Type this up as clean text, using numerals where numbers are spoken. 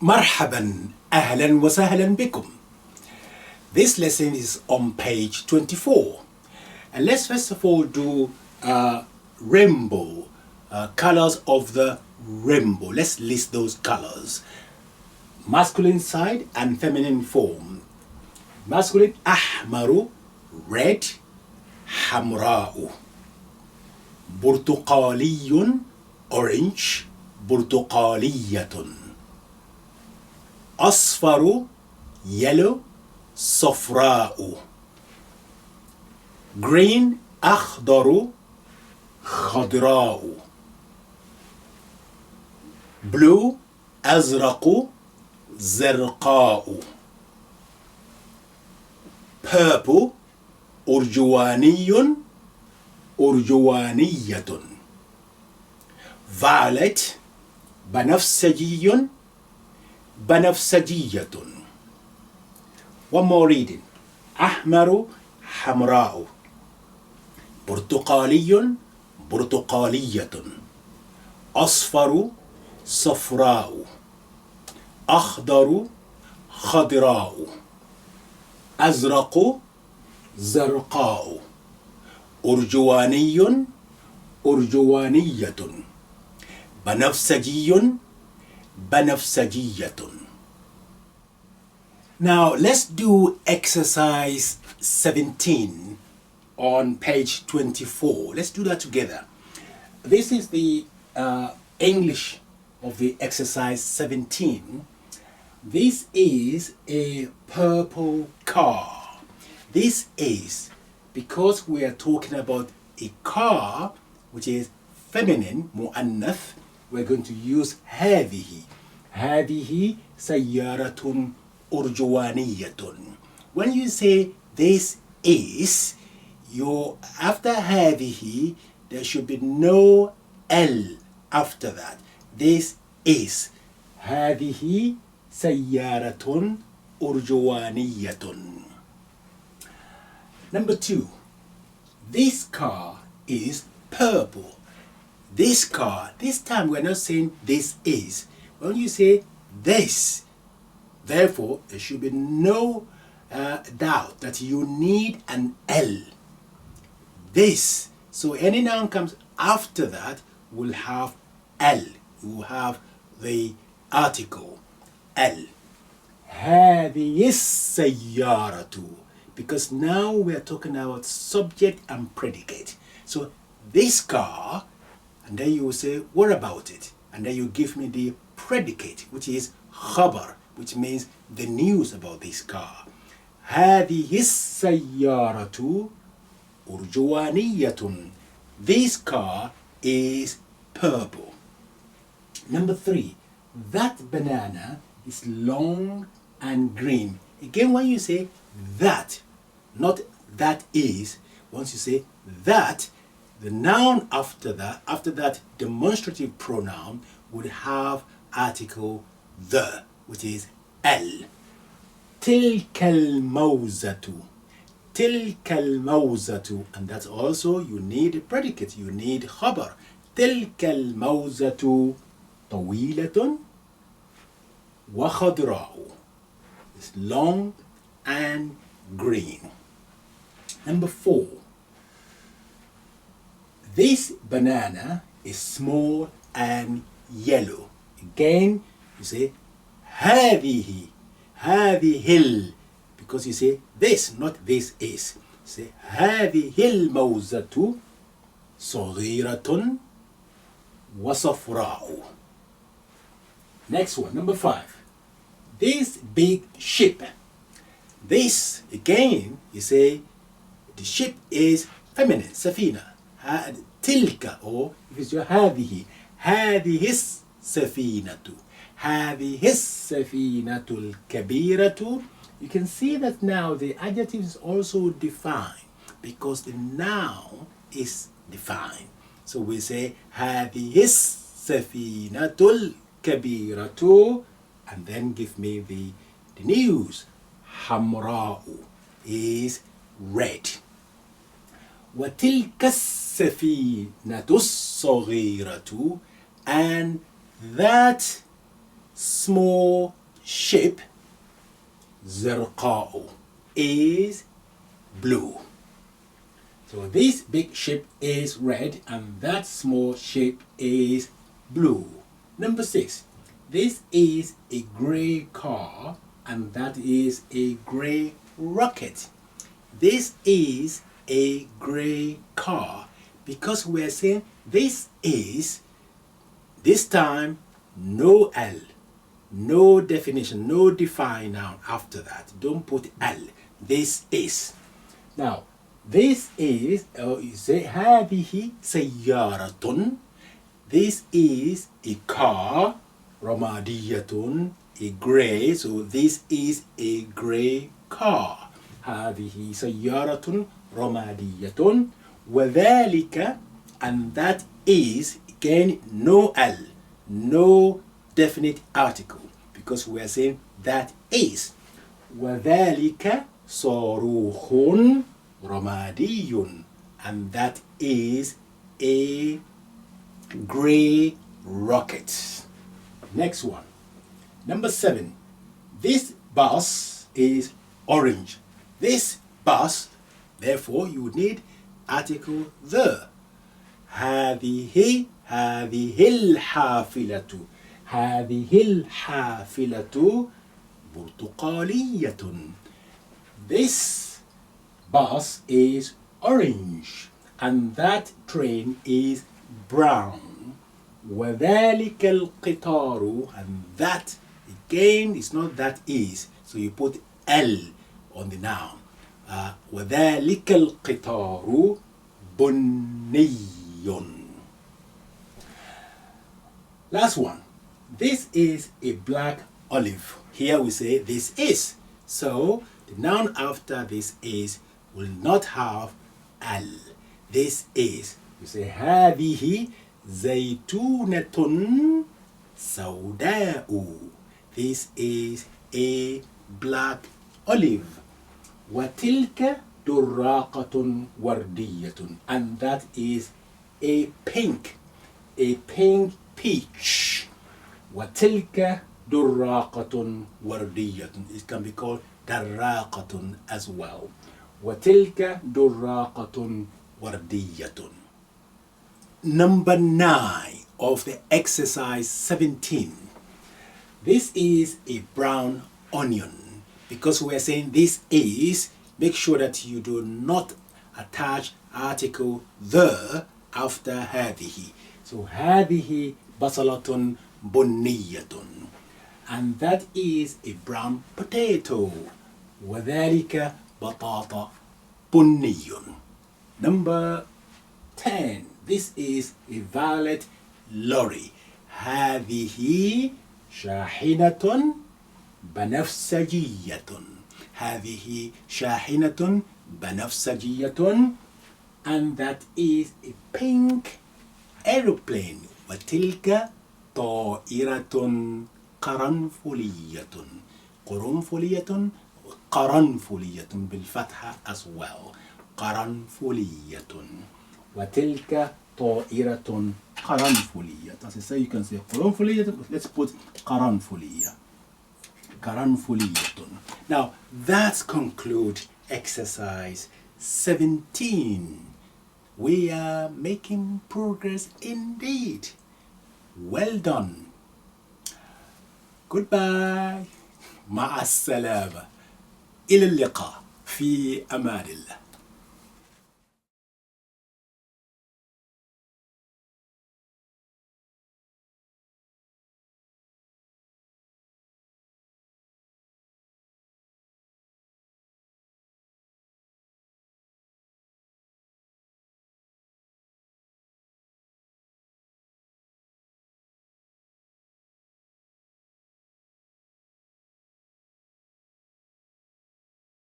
Marhaban, ahlan wa sahlan bikum. This lesson is on page 24. And let's first of all do rainbow, colors of the rainbow. Let's list those colors. Masculine side and feminine form. Masculine, ahmaru, red, hamra'u. Burtuqaliyun, orange, burtuqaliyatun. Asfaru, yellow, safra'u. Green, akhdaru, khadra'u. Blue, azraqu, زرقاء. Purple, أرجواني, أرجوانية. Violet, بنفسجي, بنفسجية. One more reading. أحمر, حمراء. برتقالي, برتقالية. أصفر, صفراء. أخضر, خضراء. أزرق, زرقاء. أرجواني, أرجوانية. بنفسجي, بنفسجية. Now let's do exercise 17 on page 24. Let's do that together. This is the English of the exercise 17. This is a purple car. This is because we are talking about a car which is feminine, mu'annath. We're going to use هذه. هذه سيارة أرجوانية. When you say this is, after هذه, there should be no L after that. This is. هذه سيارة أرجوانية. Number 2. This car is purple. This car, this time we're not saying this is. When you say this, therefore there should be no doubt that you need an L. This. So any noun comes after that will have L. You will have the article L. هذه السيارة. Because now we are talking about subject and predicate. So this car, and then you will say, what about it? And then you give me the predicate, which is khabar, which means the news about this car. هذه السيارة أرجوانية. This car is purple. Number 3, that banana is long and green. Again, when you say that, not that is, once you say that, the noun after that demonstrative pronoun would have article the, which is L. تلك الموزة. تلك الموزة. And that's also, you need a predicate, you need khabar. تلك الموزة طويلة وخضراء. It's long and green. Number 4. This banana is small and yellow. Again, you say هذه. هذه because you say this, not this is. Say هذه الموزة صغيرة وصفراء. Next one, number 5. This big ship. This, again, you say the ship is feminine, سفينة. تلك, or if it's your هذه. هذه السفينة. هذه السفينة الكبيرة. You can see that now the adjective is also defined because the noun is defined. So we say هذه السفينة الكبيرة, and then give me the news. حمراء is red. وتلك السفينة الصغيرة, and that small ship زرقاء is blue. So this big ship is red and that small ship is blue. Number 6. This is a grey car and that is a grey rocket. This is a grey car because we're saying this is, this time no L, no definition, no define noun after that. Don't put L. This is. Now this is, you say هذه سيارة. This is a car, رمادية, a grey, so this is a grey car. هذه سيارة رمادية. وذلك, and that is, again no L, no definite article because we are saying that is. وذلك صاروخ رمادي, and that is a grey rocket. Next one. Number 7. This bus is orange. This bus, therefore you would need article the. هذه الحافلة. هذه الحافلة برتقالية. This bus is orange and that train is brown. وذلك القطار, and that again is not that is, so you put L on the noun. وذلك القطار بني. Last one. This is a black olive. Here we say this is. So the noun after this is will not have L. This is. You say هذه زيتونة سوداء. This is a black olive. وتلك دراقة وردية, and that is a pink peach. وتلك دراقة وردية. It can be called دراقة as well. وتلك دراقة وردية. Number 9 of the exercise 17. This is a brown onion. Because we are saying this is, make sure that you do not attach article the after هذه. So هذه بصلة بنية, and that is a brown potato. وذلك بطاطا بني. Number 10. This is a violet lorry. هذه شاحنة بنفسجية. هذه شاحنة بنفسجية, and that is a pink aeroplane. وتلك طائرة قرنفلية. قرنفلية, قرنفلية بالفتحة as well. قرنفلية. وتلك طائرة قرنفلية. As I say, you can say قرنفلية. Let's put قرنفلية. قرنفلية. Now that concludes exercise 17. We are making progress indeed. Well done. Goodbye. مع السلامة. إلى اللقاء في أمان الله.